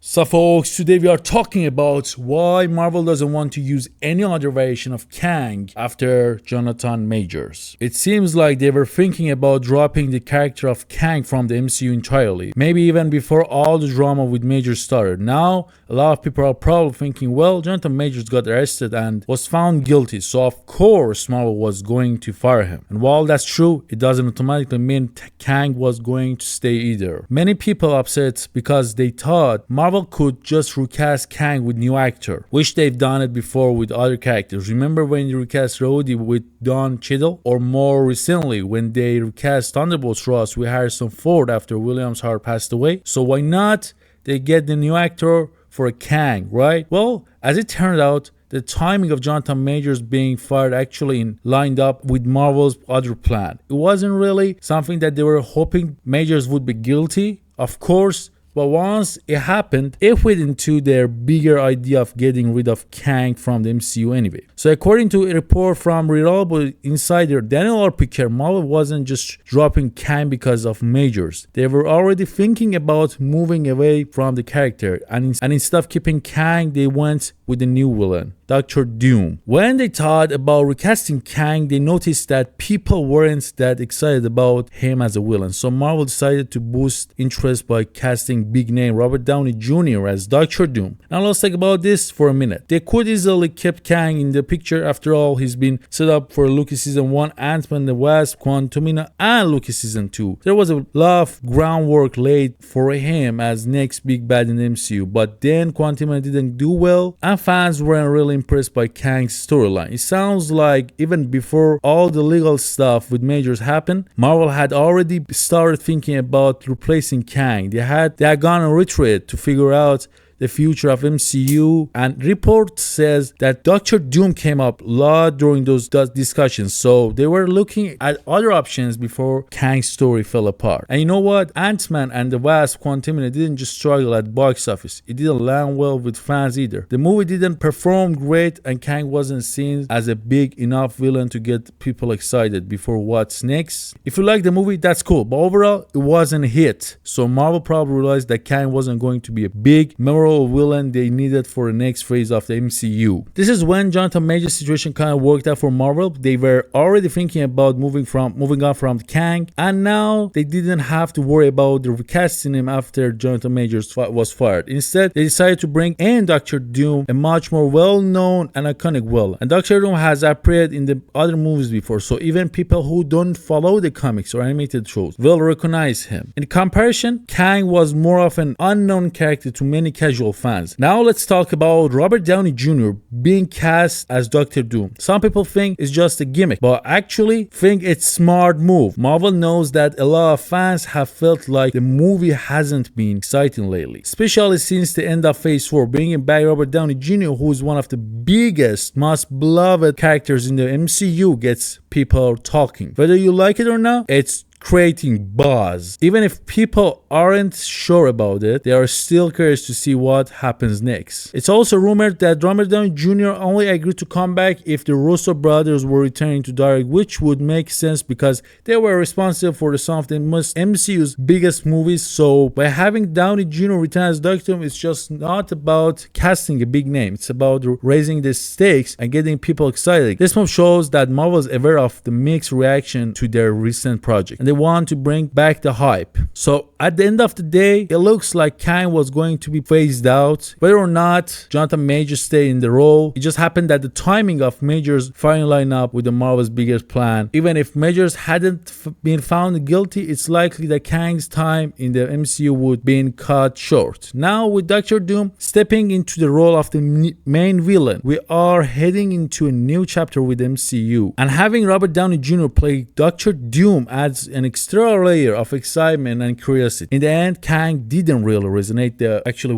So folks, today we are talking about why Marvel doesn't want to use any other variation of Kang after Jonathan Majors. It seems like they were thinking about dropping the character of Kang from the MCU entirely, maybe even before all the drama with Majors started. Now, a lot of people are probably thinking, well, Jonathan Majors got arrested and was found guilty, so of course Marvel was going to fire him. And while that's true, it doesn't automatically mean Kang was going to stay either. Many people are upset because they thought Marvel could just recast Kang with new actor, which they've done it before with other characters. Remember when they recast Rhodey with Don Cheadle? Or more recently, when they recast Thunderbolts Ross with Harrison Ford after William's heart passed away? So why not they get the new actor for a Kang, right? Well, as it turned out, the timing of Jonathan Majors being fired actually lined up with Marvel's other plan. It wasn't really something that they were hoping Majors would be guilty, of course. But once it happened, it fit into their bigger idea of getting rid of Kang from the MCU anyway. So according to a report from reliable insider Daniel R. Picker, Marvel wasn't just dropping Kang because of Majors. They were already thinking about moving away from the character, and instead of keeping Kang, they went with a new villain, Dr. Doom. When they thought about recasting Kang, they noticed that people weren't that excited about him as a villain. So Marvel decided to boost interest by casting big name Robert Downey Jr. as Dr. Doom. Now let's talk about this for a minute. They could easily keep Kang in the picture. After all, he's been set up for Loki Season 1, Ant-Man the Wasp, Quantumania, and Loki Season 2. There was a lot of groundwork laid for him as next big bad in the MCU, but then Quantumania didn't do well, and fans weren't really impressed by Kang's storyline. It sounds like even before all the legal stuff with Majors happened, Marvel had already started thinking about replacing Kang. They had gone on retreat to figure out the future of MCU, and report says that Dr. Doom came up a lot during those discussions, so they were looking at other options before Kang's story fell apart. And you know what? Ant-Man and the Wasp: Quantumania didn't just struggle at box office, it didn't land well with fans either. The movie didn't perform great, and Kang wasn't seen as a big enough villain to get people excited before what's next. If you like the movie, that's cool, but overall it wasn't a hit, so Marvel probably realized that Kang wasn't going to be a big, memorable villain they needed for the next phase of the MCU. This is when Jonathan Majors' situation kind of worked out for Marvel. They were already thinking about moving on from Kang, and now they didn't have to worry about the recasting him after Jonathan Majors was fired. Instead, they decided to bring in Dr. Doom, a much more well-known and iconic villain. And Dr. Doom has appeared in the other movies before, so even people who don't follow the comics or animated shows will recognize him. In comparison, Kang was more of an unknown character to many casual fans. Now let's talk about Robert Downey Jr. being cast as Dr. Doom. Some people think it's just a gimmick, but actually think it's a smart move. Marvel knows that a lot of fans have felt like the movie hasn't been exciting lately, especially since the end of Phase 4. Bringing back Robert Downey Jr., who is one of the biggest, most beloved characters in the MCU, gets people talking. Whether you like it or not, it's creating buzz. Even if people aren't sure about it, they are still curious to see what happens next. It's also rumored that Robert Downey Jr. only agreed to come back if the Russo brothers were returning to direct, which would make sense because they were responsible for some of the MCU's biggest movies. So by having Downey Jr. return as Doctor Doom, it's just not about casting a big name. It's about raising the stakes and getting people excited. This move shows that Marvel is aware of the mixed reaction to their recent project, and they want to bring back the hype. So at the end of the day, it looks like Kang was going to be phased out. Whether or not Jonathan Majors stayed in the role, it just happened that the timing of Majors finally lined up with the Marvel's biggest plan. Even if Majors hadn't been found guilty, it's likely that Kang's time in the MCU would be cut short. Now with Dr. Doom stepping into the role of the main villain, we are heading into a new chapter with MCU, and having Robert Downey Jr. play Dr. Doom adds an extra layer of excitement and curiosity. In the end, Kang didn't really resonate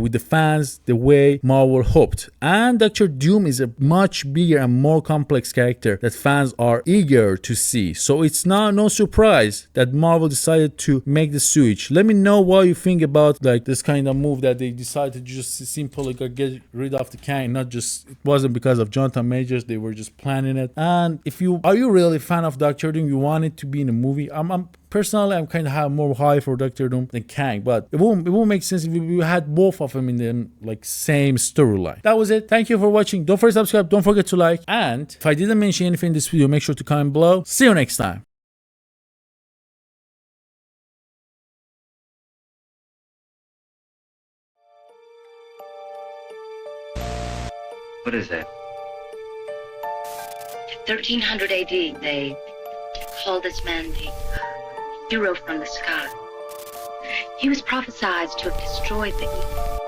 with the fans the way Marvel hoped, and Dr. Doom is a much bigger and more complex character that fans are eager to see. So it's no surprise that Marvel decided to make the switch. Let me know what you think about this kind of move that they decided to just simply get rid of the Kang. Not just, it wasn't because of Jonathan Majors, they were just planning it. And are you really a fan of Dr. Doom? You want it to be in a movie? I'm personally, I'm kind of have more high for Doctor Doom than Kang, but it won't make sense if we had both of them in the like same storyline. That was it. Thank you for watching. Don't forget to subscribe. Don't forget to like. And if I didn't mention anything in this video, make sure to comment below. See you next time. What is that? 1300 AD, they called this man the hero from the sky. He was prophesied to have destroyed the evil